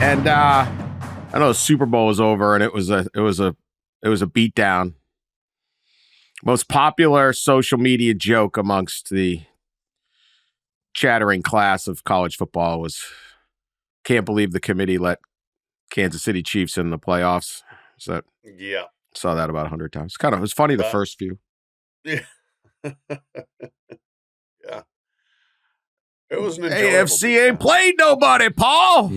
And I know the Super Bowl was over, and it was a beatdown. Most popular social media joke amongst the chattering class of college football was, "Can't believe the committee let Kansas City Chiefs in the playoffs." So yeah, saw that about 100 times. It was funny the first few. Yeah. Yeah. It was an enjoyable AFC ain't played nobody, Paul.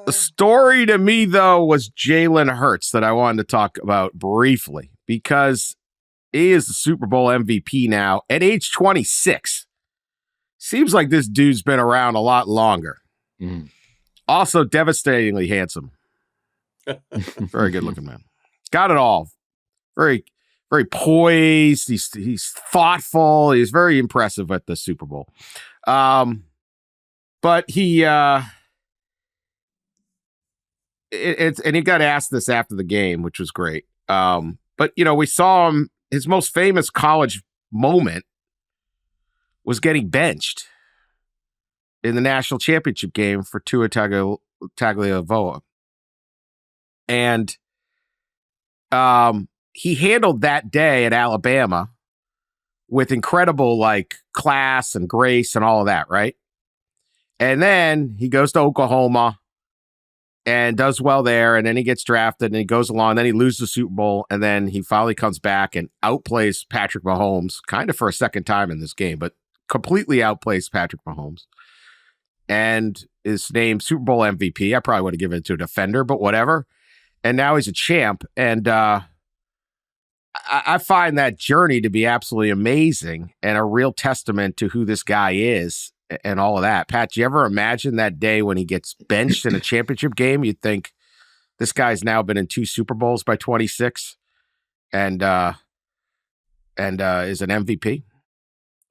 The story to me, though, was Jalen Hurts that I wanted to talk about briefly because he is the Super Bowl MVP now at age 26. Seems like this dude's been around a lot longer. Also, devastatingly handsome. Very good looking man. Got it all. Very, very poised. He's thoughtful. He's very impressive at the Super Bowl. But he and he got asked this after the game, which was great. But we saw him. His most famous college moment was getting benched in the national championship game for Tua Tagovailoa. And he handled that day at Alabama with incredible class and grace and all of that, right? And then he goes to Oklahoma and does well there, and then he gets drafted, and he goes along, then he loses the Super Bowl, and then he finally comes back and outplays Patrick Mahomes, kind of for a second time in this game, but completely outplays Patrick Mahomes. And is named Super Bowl MVP. I probably would have given it to a defender, but whatever. And now he's a champ, and I find that journey to be absolutely amazing and a real testament to who this guy is and all of that. Pat, do you ever imagine that day when he gets benched in a championship game? You'd think this guy's now been in 2 Super Bowls by 26 and is an MVP?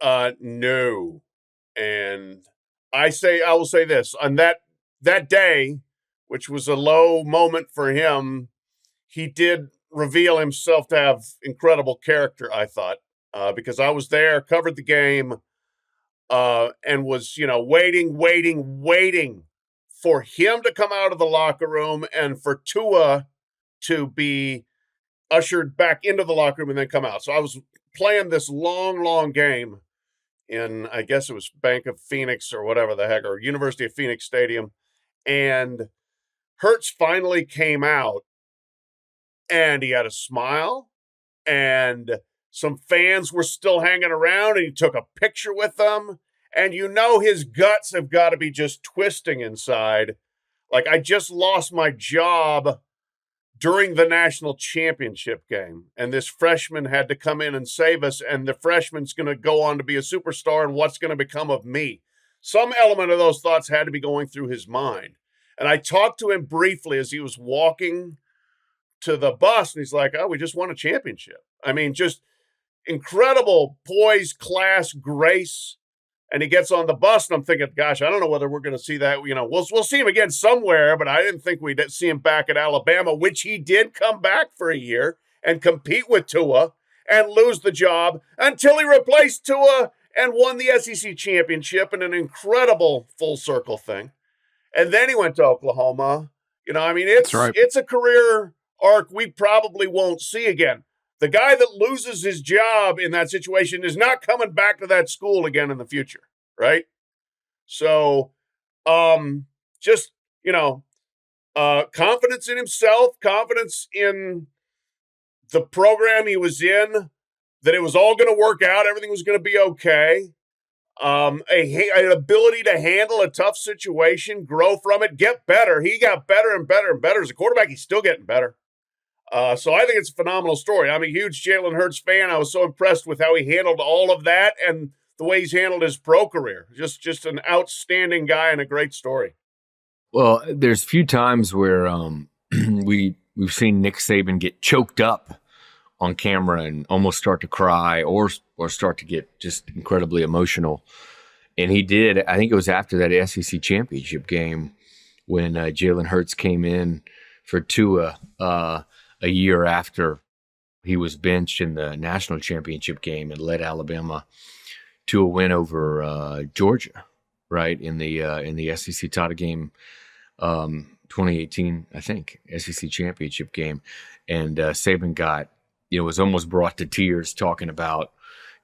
No. And I will say this. On that day, which was a low moment for him, he did reveal himself to have incredible character, I thought, because I was there, covered the game, and was, waiting for him to come out of the locker room and for Tua to be ushered back into the locker room and then come out. So I was playing this long game in, I guess it was Bank of Phoenix or whatever the heck, or University of Phoenix Stadium. And Hurts finally came out, and he had a smile, and some fans were still hanging around, and he took a picture with them. And his guts have got to be just twisting inside. Like, I just lost my job during the national championship game, and this freshman had to come in and save us, and the freshman's going to go on to be a superstar, and what's going to become of me? Some element of those thoughts had to be going through his mind. And I talked to him briefly as he was walking to the bus, and he's like, "Oh, we just won a championship." I mean, just incredible poise, class, grace. And he gets on the bus, and I'm thinking, gosh, I don't know whether we're going to see that. We'll see him again somewhere, but I didn't think we'd see him back at Alabama, which he did come back for a year and compete with Tua and lose the job until he replaced Tua and won the SEC championship in an incredible full circle thing. And then he went to Oklahoma. It's a career arc we probably won't see again. The guy that loses his job in that situation is not coming back to that school again in the future, right? So, confidence in himself, confidence in the program he was in, that it was all going to work out, everything was going to be okay. An ability to handle a tough situation, grow from it, get better. He got better and better and better as a quarterback. He's still getting better. So I think it's a phenomenal story. I'm a huge Jalen Hurts fan. I was so impressed with how he handled all of that and the way he's handled his pro career. Just an outstanding guy and a great story. Well, there's a few times where we've seen Nick Saban get choked up on camera and almost start to cry or start to get just incredibly emotional. And he did. I think it was after that SEC championship game when Jalen Hurts came in for Tua a year after he was benched in the national championship game and led Alabama to a win over Georgia, right, in the SEC title game, 2018, I think, SEC championship game, and Saban was almost brought to tears talking about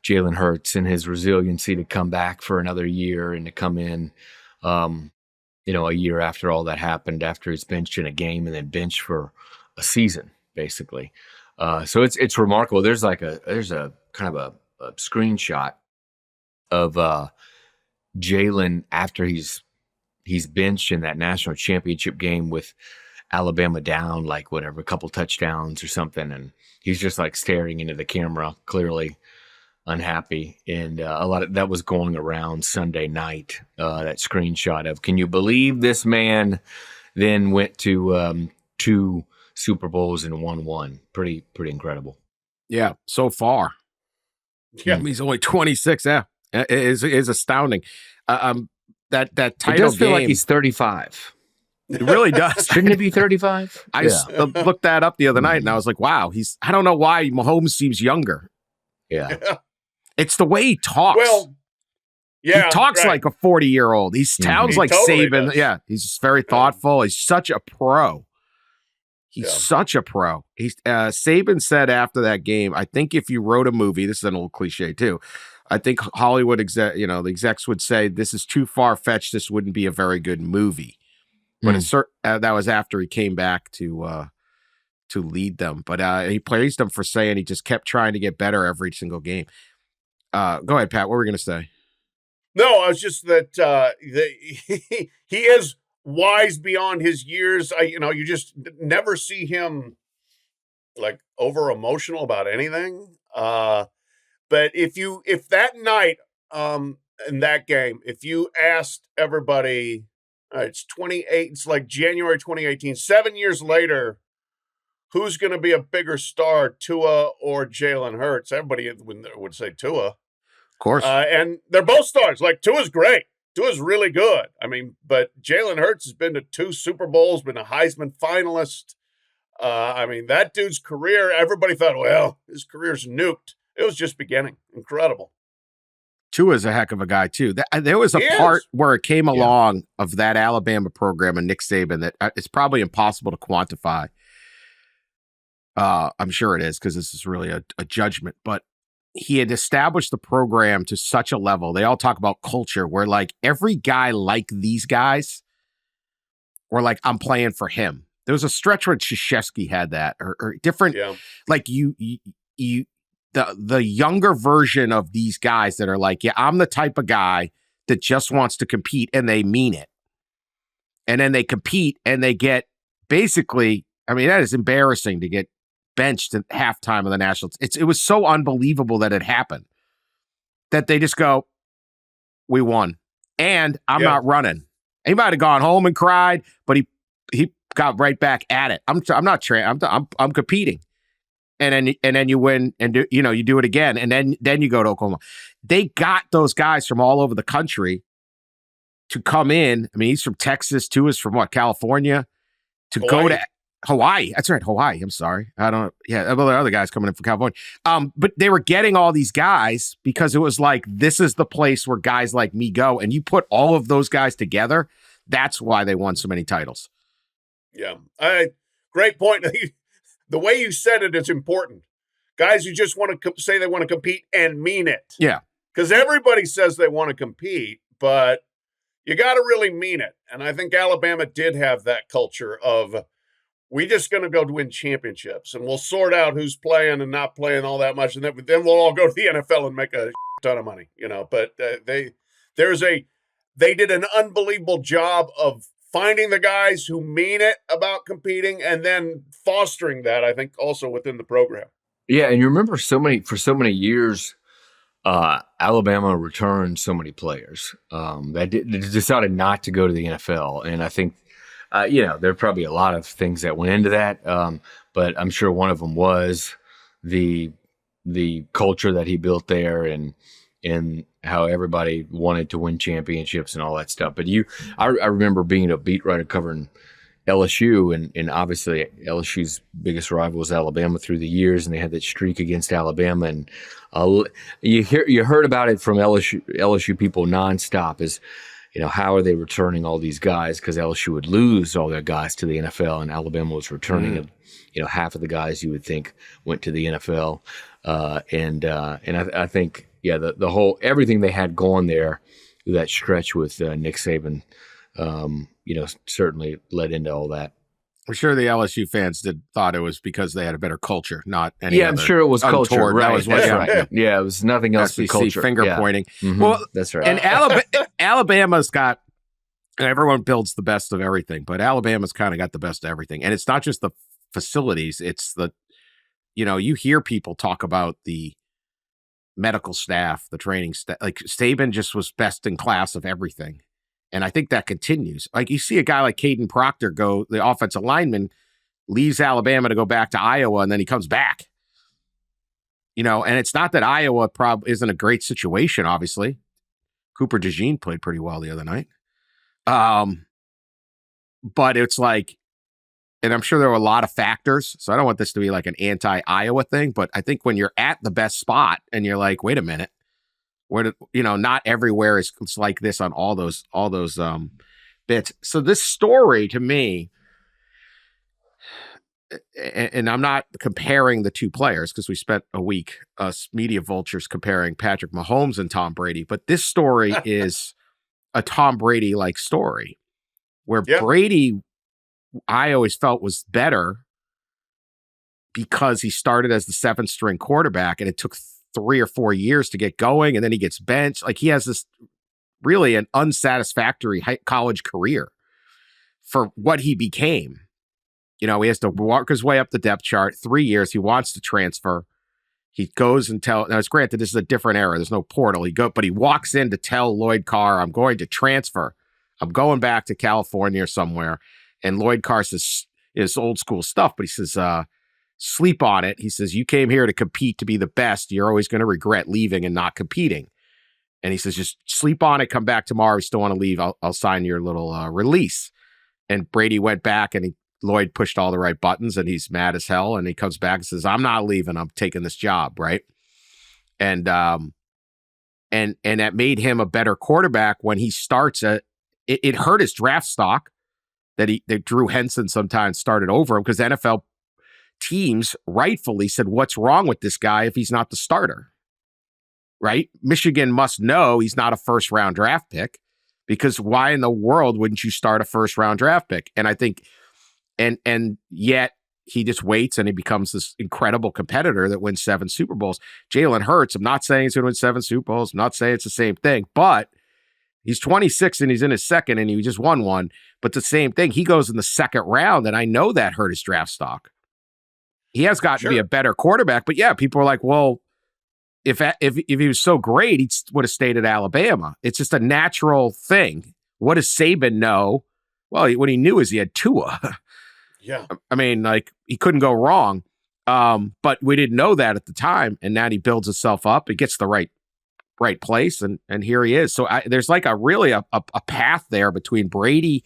Jalen Hurts and his resiliency to come back for another year and to come in, a year after all that happened, after he's benched in a game and then benched for a season, basically. So it's remarkable. There's a kind of a screenshot of Jalen after he's benched in that national championship game with Alabama down, like whatever, a couple touchdowns or something, and he's just like staring into the camera, clearly unhappy. And a lot of that was going around Sunday night. That screenshot of, can you believe this man then went to 2 Super Bowls and won one? Pretty incredible. Yeah, so far. Yeah, I mean, he's only 26. Yeah, it is astounding. That title it does feel game, like he's 35. It really does. Shouldn't it be 35? I looked that up the other night, and I was like, wow, I don't know why Mahomes seems younger. Yeah. It's the way he talks. Well, yeah, he talks like a 40-year-old. He sounds like totally Saban. does. Yeah, he's just very thoughtful. He's such a pro. He's such a pro. Saban said after that game, I think if you wrote a movie, this is an old cliche too, I think Hollywood the execs would say, this is too far-fetched. This wouldn't be a very good movie. But that was after he came back to lead them. But he praised them for saying he just kept trying to get better every single game. Go ahead, Pat. What were we going to say? No, I was just that he is wise beyond his years. You just never see him like over emotional about anything. But if that night in that game, if you asked everybody, it's 28, it's like January 2018, 7 years later, who's going to be a bigger star, Tua or Jalen Hurts? Everybody would say Tua. Of course. And they're both stars. Like, Tua's great. Tua's really good. I mean, but Jalen Hurts has been to 2 Super Bowls, been a Heisman finalist. I mean, that dude's career, everybody thought, well, his career's nuked. It was just beginning. Incredible. Tua's a heck of a guy, too. There was a part where it came along of that Alabama program and Nick Saban that it's probably impossible to quantify. I'm sure it is, because this is really a judgment. But he had established the program to such a level. They all talk about culture, where like every guy like these guys were like, I'm playing for him. There was a stretch where Krzyzewski had that, or different, like the younger version of these guys that are like, yeah, I'm the type of guy that just wants to compete, and they mean it. And then they compete and they get basically, I mean, that is embarrassing to get benched at halftime of the Nationals. It was so unbelievable that it happened, that they just go, we won, and I'm not running. He might have gone home and cried, but he got right back at it. I'm competing. And then you win, and you do it again, and then you go to Oklahoma. They got those guys from all over the country to come in. I mean, he's from Texas, Tua's from California, to go to Hawaii. That's right, Hawaii. I'm sorry, I don't. Yeah, well, there are other guys coming in from California. But they were getting all these guys because it was like, this is the place where guys like me go, and you put all of those guys together. That's why they won so many titles. Yeah, great point. The way you said it is important. Guys who just want to say they want to compete and mean it. Yeah. Because everybody says they want to compete, but you got to really mean it. And I think Alabama did have that culture of, we just going to go to win championships, and we'll sort out who's playing and not playing all that much. And then we'll all go to the NFL and make a ton of money, But they did an unbelievable job of finding the guys who mean it about competing, and then fostering that, I think, also within the program. Yeah, and you remember for so many years, Alabama returned so many players that decided not to go to the NFL. And I think, there are probably a lot of things that went into that, but I'm sure one of them was the culture that he built there, and how everybody wanted to win championships and all that stuff. But I remember being a beat writer covering LSU, and obviously LSU's biggest rival was Alabama through the years, and they had that streak against Alabama. And you heard about it from LSU people nonstop. Is how are they returning all these guys? Because LSU would lose all their guys to the NFL, and Alabama was returning half of the guys you would think went to the NFL. And I think the whole everything they had going there, that stretch with Nick Saban. Certainly led into all that. I'm sure the LSU fans thought it was because they had a better culture, not any. Yeah, I'm sure it was culture. Right. That was what's right. Yeah, it was nothing else but culture. Finger pointing. Mm-hmm. Well, that's right. And Alabama's got. Everyone builds the best of everything, but Alabama's kind of got the best of everything, and it's not just the facilities; it's the, you hear people talk about the medical staff, the training staff. Like Saban just was best in class of everything. And I think that continues. Like you see a guy like Caden Proctor the offensive lineman, leaves Alabama to go back to Iowa, and then he comes back. And it's not that Iowa isn't a great situation, obviously. Cooper DeJean played pretty well the other night. But it's like, and I'm sure there were a lot of factors, so I don't want this to be like an anti-Iowa thing, but I think when you're at the best spot and you're like, wait a minute, not everywhere is like this on all those bits. So this story to me, and I'm not comparing the two players because we spent a week, us media vultures, comparing Patrick Mahomes and Tom Brady, but this story is a Tom Brady-like story where Brady, I always felt, was better because he started as the 7th-string quarterback and it took 3 or 4 years to get going, and then he gets benched. Like he has this really an unsatisfactory college career for what he became. He has to walk his way up the depth chart. 3 years, he wants to transfer. He goes and now it's granted this is a different era. There's no portal. But he walks in to tell Lloyd Carr, I'm going to transfer. I'm going back to California or somewhere. And Lloyd Carr says is old school stuff, but he says, sleep on it. He says, you came here to compete to be the best. You're always going to regret leaving and not competing. And he says, just sleep on it. Come back tomorrow. You still want to leave? I'll sign your little release. And Brady went back and Lloyd pushed all the right buttons and he's mad as hell. And he comes back and says, I'm not leaving. I'm taking this job. Right. And that made him a better quarterback when he starts it hurt his draft stock that Drew Henson sometimes started over him because NFL teams rightfully said, what's wrong with this guy if he's not the starter? Right? Michigan must know he's not a first-round draft pick because why in the world wouldn't you start a first-round draft pick? And I think, and yet he just waits and he becomes this incredible competitor that wins 7 Super Bowls. Jalen Hurts, I'm not saying he's going to win 7 Super Bowls. I'm not saying it's the same thing, but he's 26 and he's in his second and he just won one. But the same thing, he goes in the second round and I know that hurt his draft stock. He has got to be a better quarterback, but yeah, people are like, well, if he was so great, he would have stayed at Alabama. It's just a natural thing. What does Saban know? Well, what he knew is he had Tua. Yeah. I mean, like, he couldn't go wrong. But we didn't know that at the time, and now he builds himself up. He gets the right place, and here he is. So there's like a path there between Brady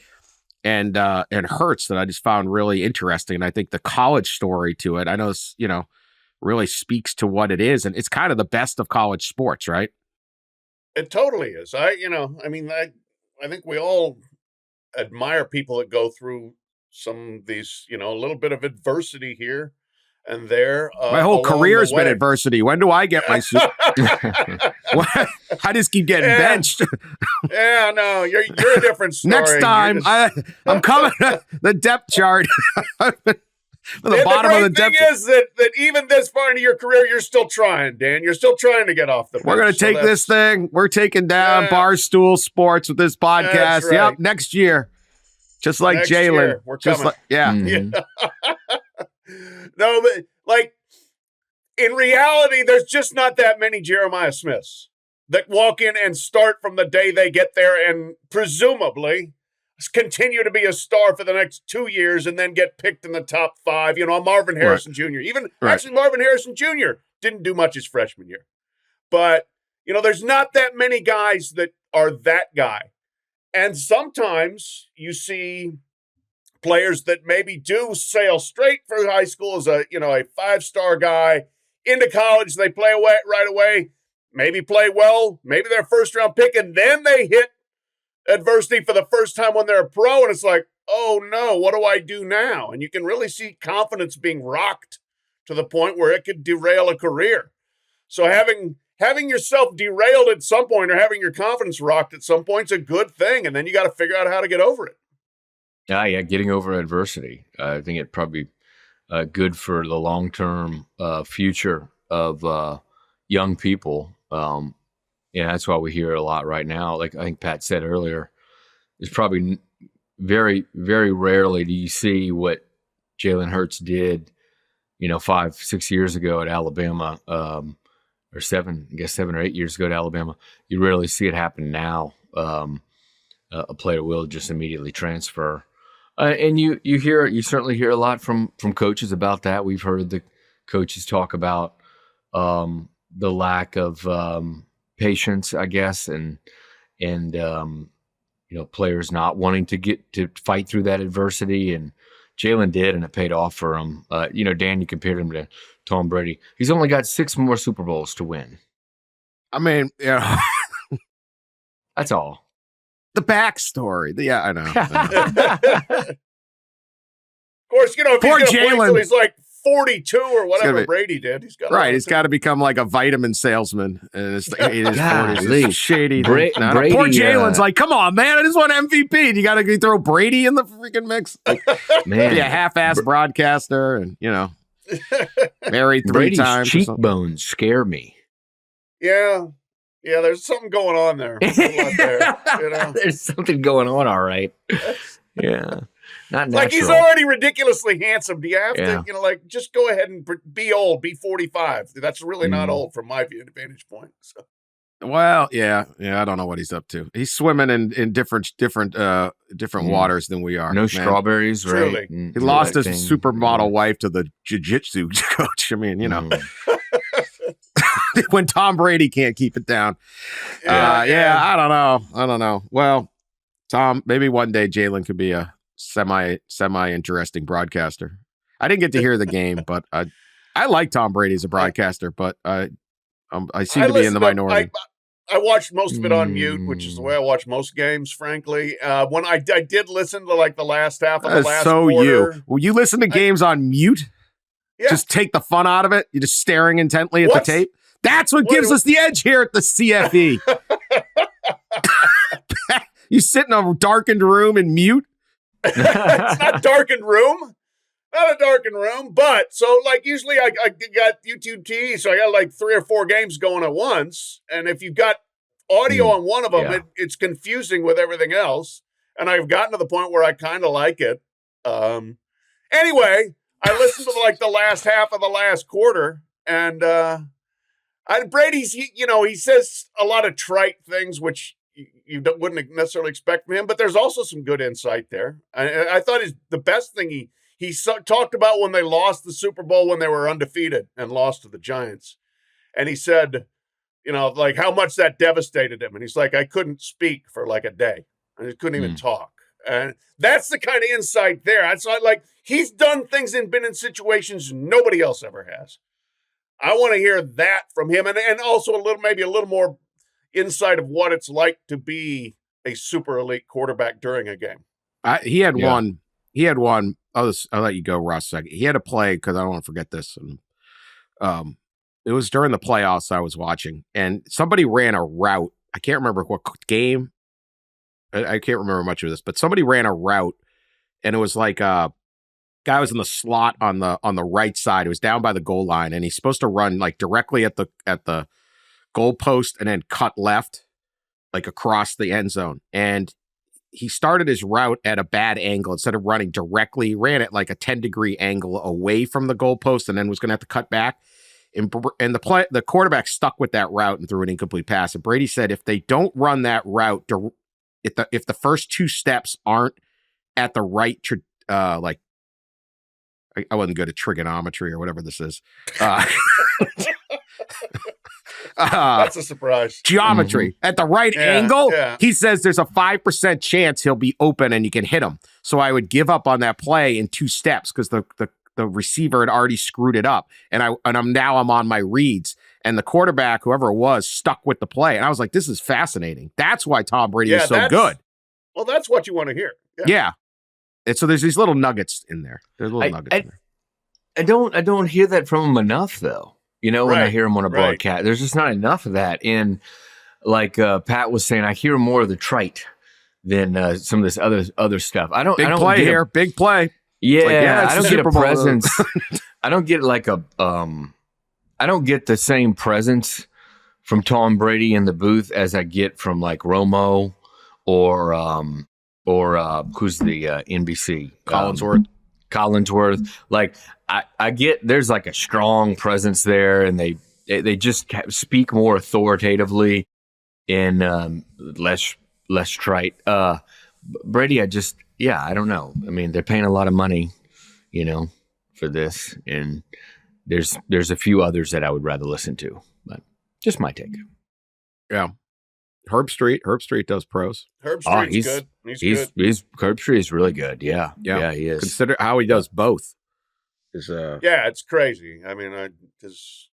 and Hurts that I just found really interesting. And I think the college story to it, I know it's, really speaks to what it is. And it's kind of the best of college sports, right? It totally is. I think we all admire people that go through some of these, a little bit of adversity here and there. My whole career's been adversity. When do I get my suit? I just keep getting benched. Yeah, no, you're a different story. Next time, I'm coming the depth chart. The bottom of the depth thing is that even this far into your career, you're still trying, Dan. You're still trying to get off the bench. We're going to take this thing. We're taking down Barstool Sports with this podcast. Right. Yep, next year. Just like Jalen. We're coming. Mm-hmm. No, but like in reality, there's just not that many Jeremiah Smiths that walk in and start from the day they get there and presumably continue to be a star for the next 2 years and then get picked in the top 5. Marvin Harrison Jr. Actually, Marvin Harrison Jr. didn't do much his freshman year. But, there's not that many guys that are that guy. And sometimes you see players that maybe do sail straight through high school as a 5-star guy into college. They play away right away, maybe play well, maybe they're a first-round pick, and then they hit adversity for the first time when they're a pro, and it's like, oh no, what do I do now? And you can really see confidence being rocked to the point where it could derail a career. So having yourself derailed at some point or having your confidence rocked at some point is a good thing, and then you got to figure out how to get over it. Yeah, getting over adversity. I think it probably good for the long-term future of young people. That's why we hear it a lot right now. Like I think Pat said earlier, there's probably very, very rarely do you see what Jalen Hurts did, 5-6 years ago at Alabama, or 7 or 8 years ago at Alabama. You rarely see it happen now. A player will just immediately transfer. And you certainly hear a lot from coaches about that. We've heard the coaches talk about the lack of patience, I guess, and players not wanting to fight through that adversity. And Jalen did, and it paid off for him. Dan, you compared him to Tom Brady. He's only got 6 more Super Bowls to win. I mean, That's all. The backstory. Yeah, I know. Of course, if Poor he's going to play Jalen. till he's like 42 or whatever be- Brady did. He's got to become like a vitamin salesman in his 40s. Golly. It's shady. Brady, Poor Jalen's like, come on, man. I just want MVP. You got to throw Brady in the freaking mix. Like, Man, be a half-ass broadcaster and, married 3 Brady's times. cheekbones scare me. Yeah, there's something going on there. There's something going on, all right. Yeah. Not natural. Like he's already ridiculously handsome. Do you have Yeah. to, just go ahead and be old, be 45? That's really not old from my vantage point. So. Well, yeah, I don't know what he's up to. He's swimming in different waters than we are. No man. Strawberries, Truly. right? He lost his supermodel wife to the jiu-jitsu coach. I mean, when Tom Brady can't keep it down. I don't know. Well, Tom, maybe one day Jalen could be a semi interesting broadcaster. I didn't get to hear the game, but I like Tom Brady as a broadcaster, but I seem to be in the minority. I watched most of it on mute, which is the way I watch most games, frankly. When I did listen to the last half of the last quarter. Will you listen to games on mute? Yeah. Just take the fun out of it. You're just staring intently at the tape. That's what gives us the edge here at the CFE. You sit in a darkened room and mute. It's not darkened room. Not a darkened room, but so usually I got YouTube TV, so I got 3 or 4 games going at once. And if you've got audio on one of them, it's confusing with everything else. And I've gotten to the point where I kind of like it. Anyway, I listened to the last half of the last quarter, and Brady's he says a lot of trite things, which you wouldn't necessarily expect from him, but there's also some good insight there. I thought the best thing he talked about when they lost the Super Bowl when they were undefeated and lost to the Giants. And he said, how much that devastated him. And he's like, I couldn't speak for a day. I just couldn't even talk. And that's the kind of insight there. It's not he's done things and been in situations nobody else ever has. I want to hear that from him. And also maybe a little more insight of what it's like to be a super elite quarterback during a game. He had one. I'll let you go, Ross, a second. He had a play, because I don't want to forget this. And, it was during the playoffs I was watching, and somebody ran a route. I can't remember what game. I can't remember much of this, but somebody ran a route, and it was guy was in the slot on the right side. It was down by the goal line, and he's supposed to run directly at the goal post and then cut left, across the end zone. And he started his route at a bad angle. Instead of running directly, he ran at a 10-degree angle away from the goalpost, and then was going to have to cut back. And the quarterback stuck with that route and threw an incomplete pass. And Brady said, if they don't run that route, if the first 2 steps aren't at the right, I wasn't good at trigonometry or whatever this is. That's a surprise. Geometry at the right Yeah, angle. yeah. He says there's a 5% chance he'll be open and you can hit him. So I would give up on that play in 2 steps because the receiver had already screwed it up, and I'm on my reads, and the quarterback, whoever it was, stuck with the play, and I was like, this is fascinating. That's why Tom Brady is so good. Well, that's what you want to hear. Yeah. And so there's these little nuggets in there. There's little nuggets in there. I don't hear that from him enough, though. You know, when I hear him on a broadcast, there's just not enough of that. And like Pat was saying, I hear more of the trite than some of this other stuff. I don't play get here, big play. Yeah, I don't get a presence. presence. I don't get like I don't get the same presence from Tom Brady in the booth as I get from like Romo or who's the NBC Collinsworth. Like I get there's like a strong presence there, and they just speak more authoritatively and less trite. Brady, I don't know. I mean, they're paying a lot of money, you know, for this, and there's a few others that I would rather listen to, but just my take. Yeah. Herb Street does pros. Herb Street's good. He's good. Herb Street is really good. Yeah, he is. Consider how he does both. Yeah, it's crazy. I mean, his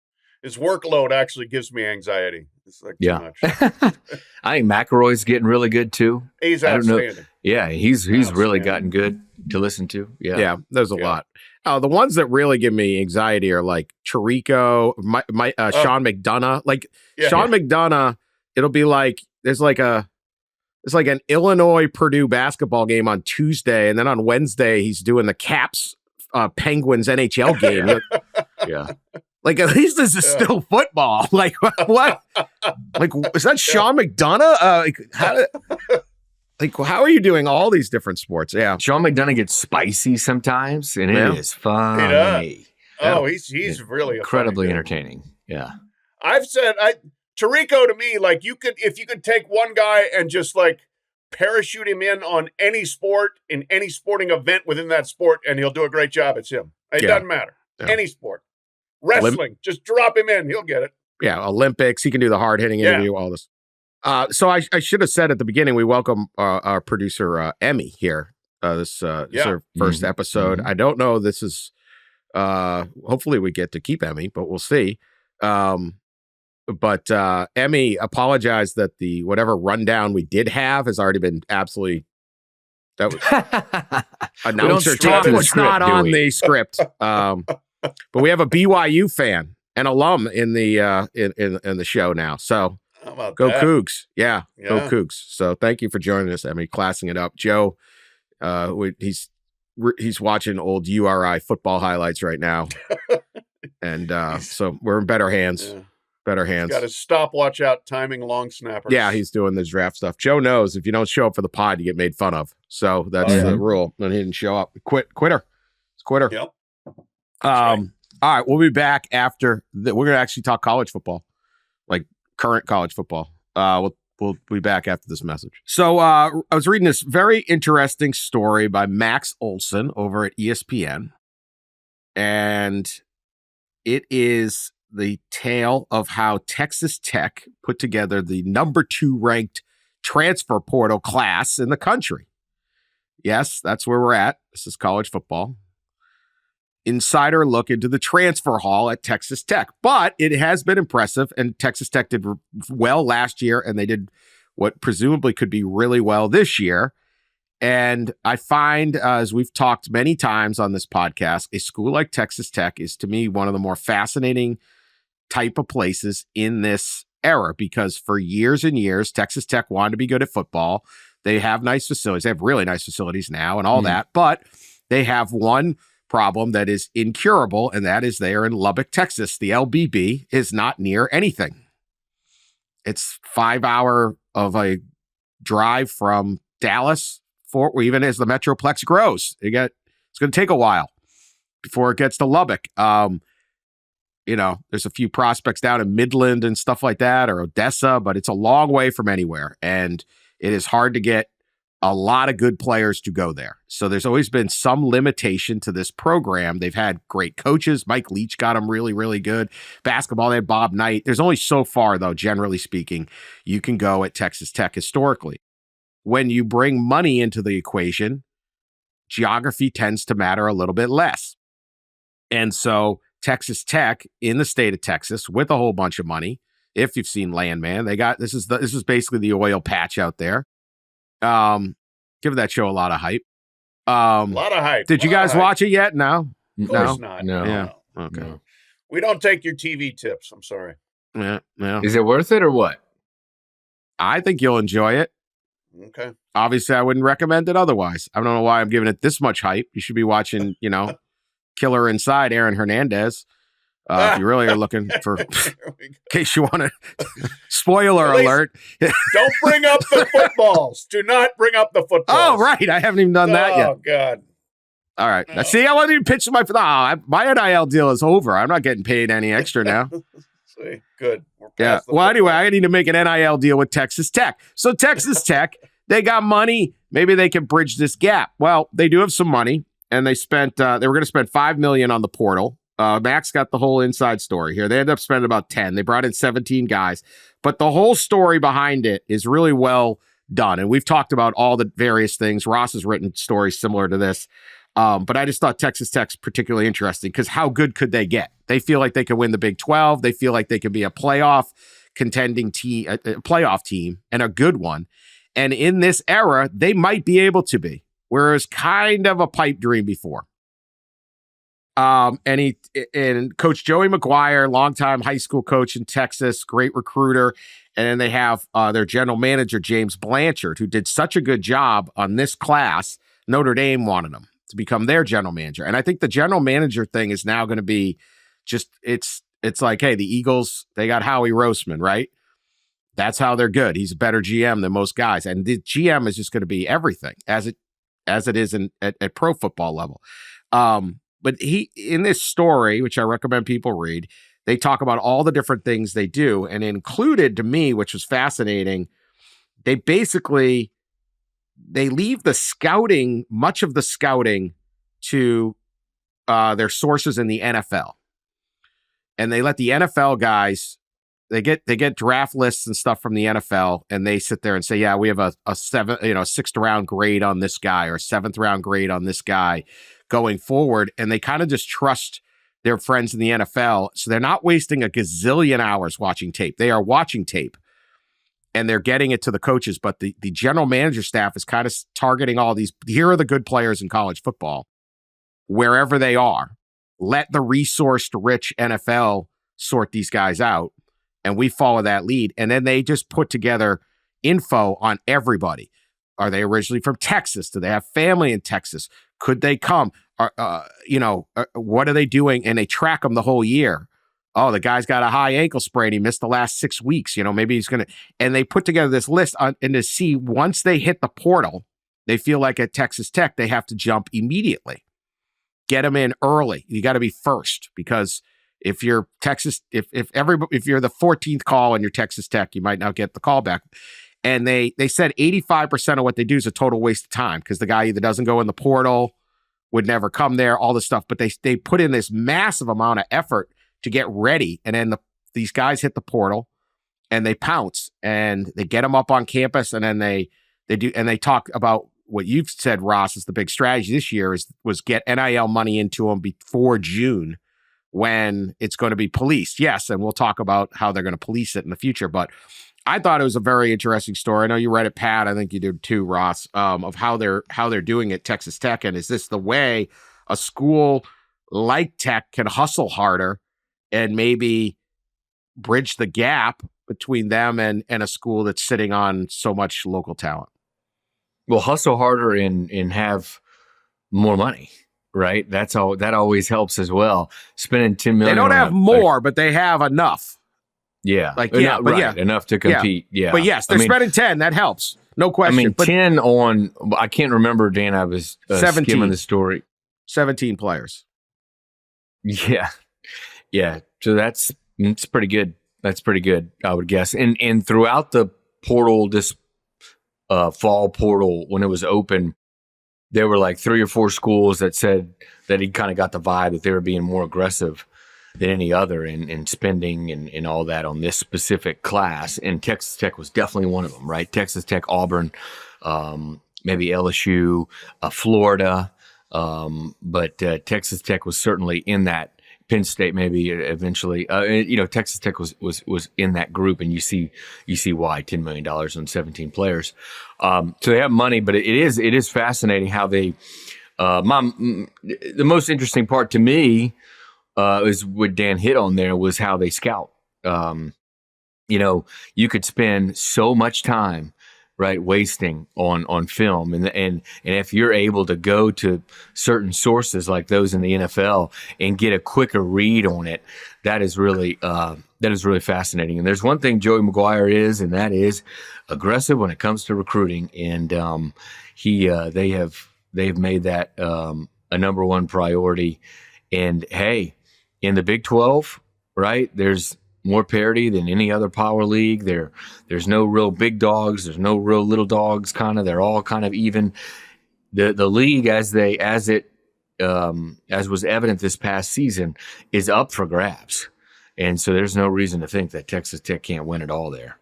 workload actually gives me anxiety. It's like too much. I think McElroy's getting really good too. He's outstanding. Yeah, he's really gotten good to listen to. Yeah, there's a lot. The ones that really give me anxiety are like Chirico, Sean McDonough. Like Sean McDonough, it'll be like it's like an Illinois-Purdue basketball game on Tuesday, and then on Wednesday he's doing the Caps Penguins NHL game. Yeah. Like, at least this is still football. Like, what? Like, is that Sean McDonough? How are you doing all these different sports? Yeah. Sean McDonough gets spicy sometimes, and it is funny. Oh, he's really incredibly entertaining. Yeah. I've said, Tirico to me, like, if you could take one guy and just, like, parachute him in on any sport, in any sporting event within that sport, and he'll do a great job, it's him. It doesn't matter. Yeah. Any sport. Wrestling, just drop him in. He'll get it. Yeah, Olympics. He can do the hard-hitting interview, all this. So I should have said at the beginning, we welcome our producer, Emmy, here. This is our first episode. I don't know. This is, hopefully we get to keep Emmy, but we'll see. But Emmy apologized that the whatever rundown we did have has already been absolutely... That was announcer talk was not on the script. But we have a BYU fan and alum in the in the show now. So go that? Cougs. Yeah, go Cougs. So thank you for joining us, Emmy, classing it up. Joe, he's watching old URI football highlights right now. And so we're in better hands. Yeah. Better hands. Got his stopwatch out timing long snappers. Yeah, he's doing this draft stuff. Joe knows if you don't show up for the pod, you get made fun of. So that's the rule. And he didn't show up. Quitter. It's quitter. Yep. All right, we'll be back after we're going to actually talk college football, like current college football. We'll be back after this message. So I was reading this very interesting story by Max Olson over at ESPN, and it is the tale of how Texas Tech put together the number 2 ranked transfer portal class in the country. Yes, that's where we're at. This is college football. Insider look into the transfer haul at Texas Tech. But it has been impressive, and Texas Tech did well last year, and they did what presumably could be really well this year. And I find, as we've talked many times on this podcast, a school like Texas Tech is, to me, one of the more fascinating type of places in this era, because for years and years, Texas Tech wanted to be good at football. They have nice facilities. They have really nice facilities now and all that, but they have one problem that is incurable, and that is they are in Lubbock, Texas. The LBB is not near anything. It's 5-hour of a drive from Dallas, even as the Metroplex grows. It's going to take a while before it gets to Lubbock. There's a few prospects down in Midland and stuff like that, or Odessa, but it's a long way from anywhere. And it is hard to get a lot of good players to go there. So there's always been some limitation to this program. They've had great coaches. Mike Leach got them really, really good. Basketball, they had Bob Knight. There's only so far, though, generally speaking, you can go at Texas Tech historically. When you bring money into the equation, geography tends to matter a little bit less. And so Texas Tech in the state of Texas with a whole bunch of money, if you've seen Landman, they got this is basically the oil patch out there. Give that show a lot of hype. A lot of hype. Did you guys watch it yet? No? Of course not. No. Yeah. Okay. No. We don't take your TV tips. I'm sorry. Yeah. Is it worth it or what? I think you'll enjoy it. Okay. Obviously, I wouldn't recommend it otherwise. I don't know why I'm giving it this much hype. You should be watching, Killer Inside, Aaron Hernandez. If you really are looking for, in case you want to, spoiler alert. Don't bring up the footballs. Do not bring up the footballs. Oh, right. I haven't even done that yet. Oh, God. All right. No. See, I wasn't even pitching my NIL deal is over. I'm not getting paid any extra now. See, good. Yeah. Well, anyway, I need to make an NIL deal with Texas Tech. So Texas Tech, they got money. Maybe they can bridge this gap. Well, they do have some money, and they spent. They were going to spend $5 million on the portal. Max got the whole inside story here. They ended up spending about 10. They brought in 17 guys, but the whole story behind it is really well done. And we've talked about all the various things. Ross has written stories similar to this. But I just thought Texas Tech's particularly interesting because how good could they get? They feel like they could win the Big 12. They feel like they could be a playoff contending team, a playoff team, and a good one. And in this era, they might be able to be, whereas kind of a pipe dream before. And Coach Joey McGuire, longtime high school coach in Texas, great recruiter. And then they have their general manager, James Blanchard, who did such a good job on this class. Notre Dame wanted him to become their general manager. And I think the general manager thing is now going to be just, it's like, hey, the Eagles, they got Howie Roseman, right? That's how they're good. He's a better GM than most guys. And the GM is just going to be everything as it is at pro football level. But he, in this story, which I recommend people read, they talk about all the different things they do. And included to me, which was fascinating, they leave the scouting, much of the scouting to their sources in the NFL. And they let the NFL guys, they get draft lists and stuff from the NFL, and they sit there and say, yeah, we have a 6th round grade on this guy or 7th round grade on this guy going forward. And they kind of just trust their friends in the NFL. So they're not wasting a gazillion hours watching tape. They are watching tape and they're getting it to the coaches. But the general manager staff is kind of targeting all these. Here are the good players in college football, wherever they are. Let the resource-rich NFL sort these guys out, and we follow that lead. And then they just put together info on everybody. Are they originally from Texas? Do they have family in Texas? Could they come? What are they doing? And they track them the whole year. Oh, the guy's got a high ankle sprain. He missed the last 6 weeks. Maybe he's going to. And they put together this list and to see once they hit the portal, they feel like at Texas Tech, they have to jump immediately. Get them in early. You got to be first because if you're Texas, if you're the 14th call and you're Texas Tech, you might not get the call back. And they said 85% of what they do is a total waste of time because the guy either doesn't go in the portal, would never come there, all this stuff. But they put in this massive amount of effort to get ready. And then these guys hit the portal and they pounce and they get them up on campus. And then they talk about what you've said, Ross, is the big strategy this year was get NIL money into them before June when it's going to be policed. Yes, and we'll talk about how they're going to police it in the future. But I thought it was a very interesting story. I know you read it, Pat. I think you did too, Ross, of how they're doing it, Texas Tech. And is this the way a school like Tech can hustle harder and maybe bridge the gap between them and a school that's sitting on so much local talent? Well, hustle harder and have more money, right? That always helps as well. Spending $10 million. They don't have more, but they have enough. Yeah. Enough to compete. Yeah. But yes, they're spending 10. That helps. No question. I mean, 10 on, I can't remember, Dan, I was skimming the story. 17 players. Yeah. Yeah. So it's pretty good. That's pretty good, I would guess. And throughout the portal, fall portal when it was open, there were like 3 or 4 schools that said that he kind of got the vibe that they were being more aggressive than any other in spending and all that on this specific class. And Texas Tech was definitely one of them, right? Texas Tech, Auburn, maybe LSU, Florida. But Texas Tech was certainly in that. Penn State maybe eventually. Texas Tech was in that group, and you see why. $10 million on 17 players. So they have money, but it is fascinating how they. The most interesting part to me is what Dan hit on there was how they scout. You could spend so much time, right, wasting on film, and if you're able to go to certain sources like those in the NFL and get a quicker read on it, that is really fascinating. And there's one thing Joey McGuire is, and that is aggressive when it comes to recruiting. And they have made that a number one priority. And hey, in the Big 12, right, there's more parity than any other power league. There's no real big dogs. There's no real little dogs. They're all kind of even. The league as was evident this past season is up for grabs, and so there's no reason to think that Texas Tech can't win it all there.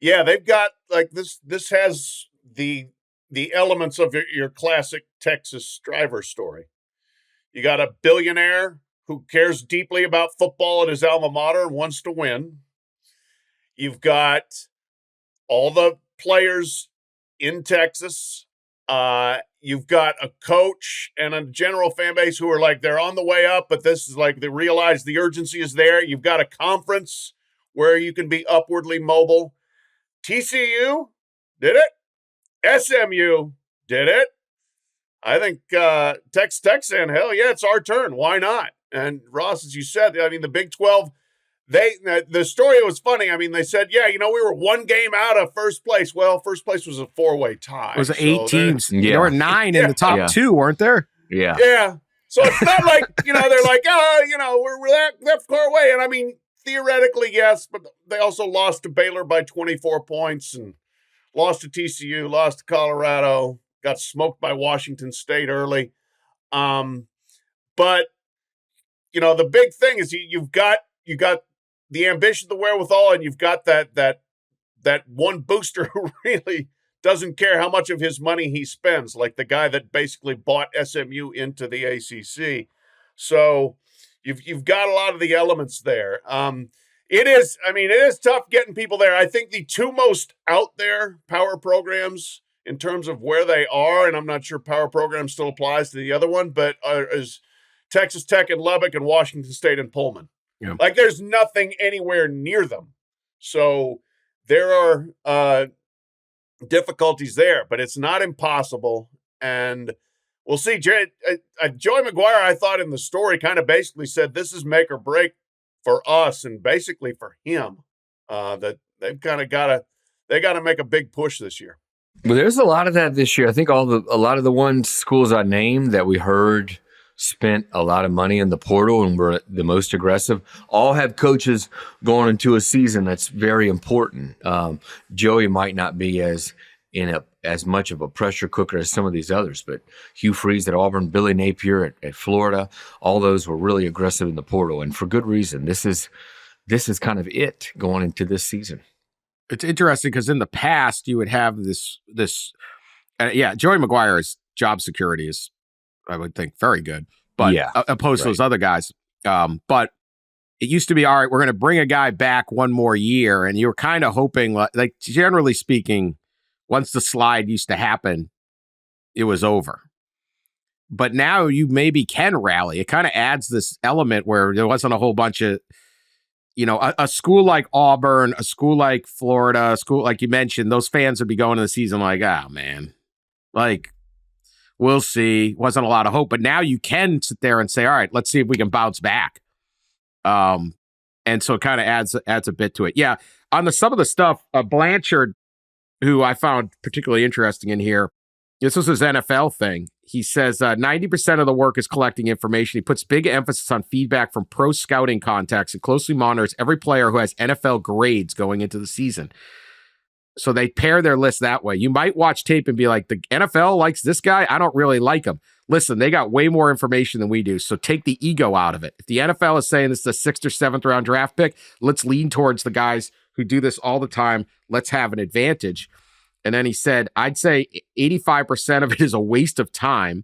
Yeah, they've got like this. This has the elements of your classic Texas driver story. You got a billionaire who cares deeply about football at his alma mater and wants to win. You've got all the players in Texas. You've got a coach and a general fan base who are like, they're on the way up, but this is like, they realize the urgency is there. You've got a conference where you can be upwardly mobile. TCU did it. SMU did it. I think Texas Tech saying, hell yeah, it's our turn. Why not? And Ross, as you said, I mean, the Big 12, the story was funny. I mean, they said, yeah, we were one game out of first place. Well, first place was a 4-way tie. It was 8 teams. There were 9 in the top 2, weren't there? Yeah. Yeah. So it's not like, they're like, we're that far away. And I mean, theoretically, yes, but they also lost to Baylor by 24 points and lost to TCU, lost to Colorado, got smoked by Washington State early. But the big thing is you got the ambition, the wherewithal, and you've got that one booster who really doesn't care how much of his money he spends, like the guy that basically bought SMU into the ACC. So you've got a lot of the elements there. It is tough getting people there. I think the 2 most out there power programs in terms of where they are, and I'm not sure power program still applies to the other one, but is Texas Tech and Lubbock and Washington State and Pullman. Yeah. Like there's nothing anywhere near them. So there are difficulties there, but it's not impossible. And we'll see. Joey McGuire, I thought in the story kind of basically said this is make or break for us and basically for him, that they've kind of got to make a big push this year. Well, there's a lot of that this year. I think a lot of the schools I named that we heard spent a lot of money in the portal and were the most aggressive all have coaches going into a season that's very important. Joey might not be as much of a pressure cooker as some of these others, but Hugh Freeze at Auburn, Billy Napier at Florida, all those were really aggressive in the portal, and for good reason. This is kind of it going into this season. It's interesting because in the past you would have this Joey McGuire's job security is, I would think, very good, but opposed to those other guys. But it used to be, all right, we're going to bring a guy back one more year, and you were kind of hoping, like generally speaking, once the slide used to happen, it was over. But now you maybe can rally. It kind of adds this element where there wasn't a whole bunch of, a school like Auburn, a school like Florida, a school like you mentioned, those fans would be going to the season like, oh, man, like, we'll see. Wasn't a lot of hope. But now you can sit there and say, all right, let's see if we can bounce back. And so it kind of adds a bit to it. Yeah, on some of the stuff, Blanchard, who I found particularly interesting in here, this was his NFL thing. He says 90% of the work is collecting information. He puts big emphasis on feedback from pro scouting contacts and closely monitors every player who has NFL grades going into the season. So they pair their list that way. You might watch tape and be like, the NFL likes this guy. I don't really like him. Listen, they got way more information than we do. So take the ego out of it. If the NFL is saying this is a 6th or 7th round draft pick, let's lean towards the guys who do this all the time. Let's have an advantage. And then he said, I'd say 85% of it is a waste of time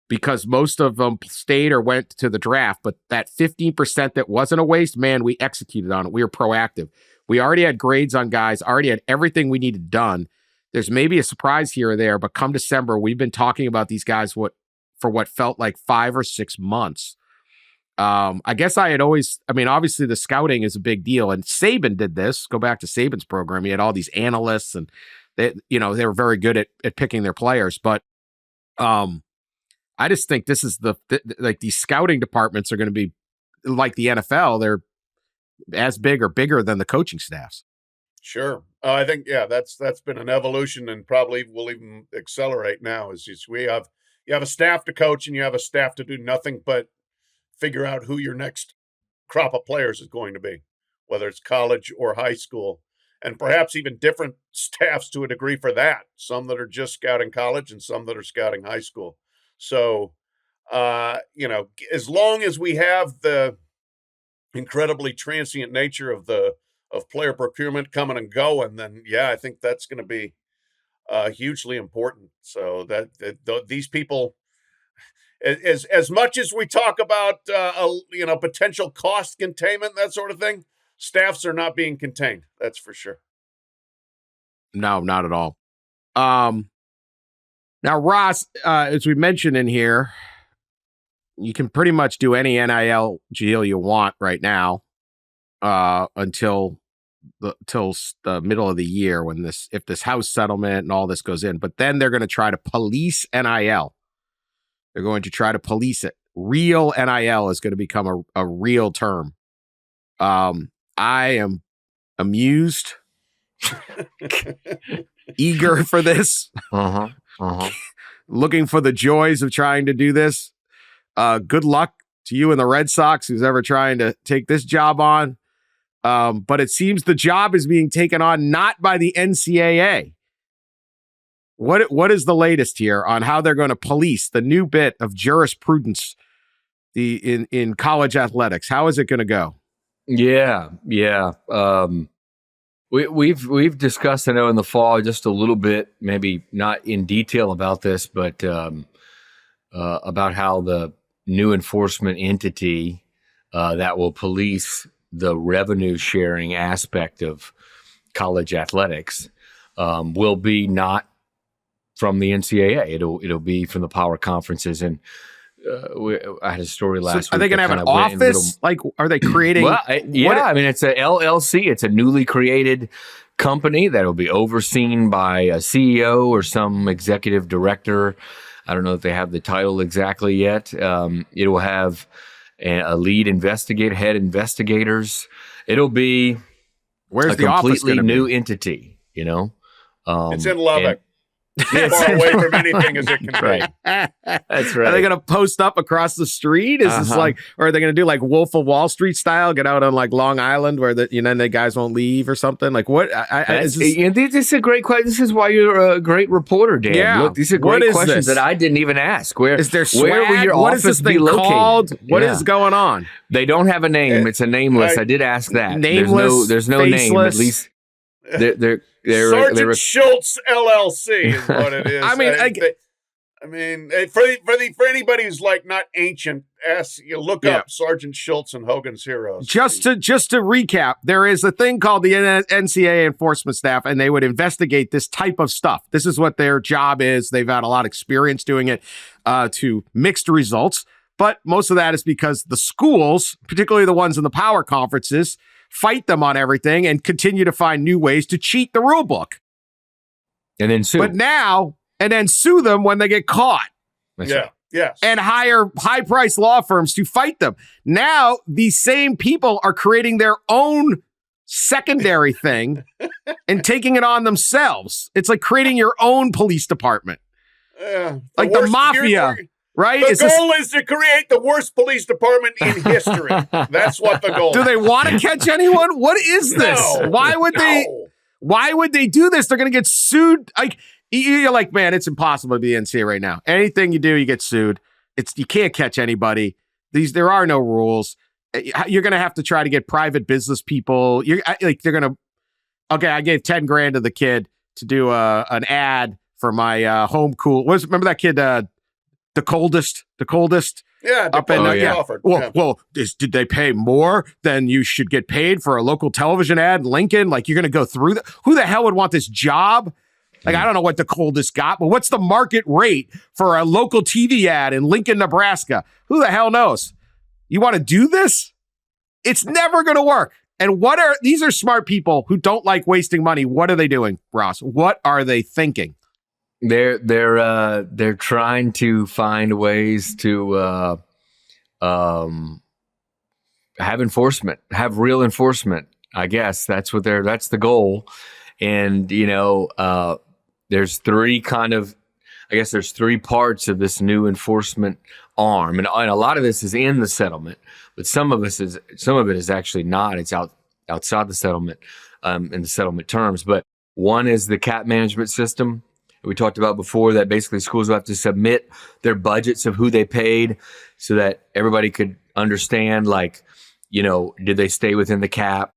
because most of them stayed or went to the draft. But that 15% that wasn't a waste, man, we executed on it. We were proactive. We already had grades on guys, already had everything we needed done. There's maybe a surprise here or there, but come December, we've been talking about these guys for what felt like 5 or 6 months. I guess I had always, obviously the scouting is a big deal. And Saban did this. Go back to Saban's program. He had all these analysts and they were very good at picking their players. But I just think this is like these scouting departments are going to be like the NFL. They're as big or bigger than the coaching staffs. Sure. I think, that's been an evolution and probably will even accelerate now. Is just you have a staff to coach and you have a staff to do nothing but figure out who your next crop of players is going to be, whether it's college or high school, and perhaps even different staffs to a degree for that. Some that are just scouting college and some that are scouting high school. So, as long as we have the incredibly transient nature of player procurement coming and going, then I think that's going to be hugely important. So that these people, as much as we talk about potential cost containment, that sort of thing, staffs are not being contained. That's for sure. No, not at all. Now, Ross, as we mentioned in here, you can pretty much do any NIL deal you want right now until the middle of the year if this house settlement and all this goes in. But then they're going to try to police NIL. They're going to try to police it. Real NIL is going to become a real term. I am amused, eager for this, looking for the joys of trying to do this. Good luck to you and the Red Sox who's ever trying to take this job on. But it seems the job is being taken on not by the NCAA. What is the latest here on how they're going to police the new bit of jurisprudence in college athletics? How is it going to go? Yeah. We've discussed, I know, in the fall just a little bit, maybe not in detail about this, but about how the new enforcement entity that will police the revenue sharing aspect of college athletics will be not from the NCAA. It'll be from the power conferences. And I had a story last week. Are they going to have an office? Are they creating? Well, it's a LLC. It's a newly created company that will be overseen by a CEO or some executive director. I don't know if they have the title exactly yet. It will have a lead investigator, head investigators. It'll be a completely new entity, it's in Lubbock. As far away from anything as it can be. That's right. Are they going to post up across the street? Is this or are they going to do like Wolf of Wall Street style? Get out on like Long Island where the guys won't leave or something? Like what? This is a great question. This is why you're a great reporter, Dan. Yeah. Look, these are great questions that I didn't even ask. Where is there swag? Where will your what office is this thing be located? Called? What is going on? They don't have a name. It's a nameless. I did ask that. Nameless. There's no name. At least they're Sergeant Schultz LLC is what it is. For anybody who's like not ancient, look up Sergeant Schultz and Hogan's Heroes. Just to recap, there is a thing called the NCAA enforcement staff, and they would investigate this type of stuff. This is what their job is. They've had a lot of experience doing it to mixed results, but most of that is because the schools, particularly the ones in the power conferences, fight them on everything and continue to find new ways to cheat the rule book. And then sue. And then sue them when they get caught. Yes. And hire high-priced law firms to fight them. Now, these same people are creating their own secondary thing and taking it on themselves. It's like creating your own police department. Like the mafia. Right? The goal is to create the worst police department in history. That's what the goal is. Do they want to catch anyone? What is this? No, Why would they? Why would they do this? They're going to get sued. Like, you're like, man, it's impossible to be the NCAA right now. Anything you do, you get sued. You can't catch anybody. There are no rules. You're going to have to try to get private business people. They're going to, okay, I gave $10,000 to the kid to do an ad for my home cool. Remember that kid, the coldest? Yeah, up in Offered. Well, did they pay more than you should get paid for a local television ad in Lincoln? Like, you're going to go through that? Who the hell would want this job? Like, I don't know what the coldest got, but what's the market rate for a local TV ad in Lincoln, Nebraska? Who the hell knows? You want to do this? It's never going to work. And these are smart people who don't like wasting money. What are they doing, Ross? What are they thinking? They're trying to find ways to have enforcement, have real enforcement. I guess that's the goal. And there's three parts of this new enforcement arm, and a lot of this is in the settlement, but some of it is actually not. It's outside the settlement, in the settlement terms. But one is the cap management system. We talked about before that basically schools will have to submit their budgets of who they paid so that everybody could understand, like, did they stay within the cap,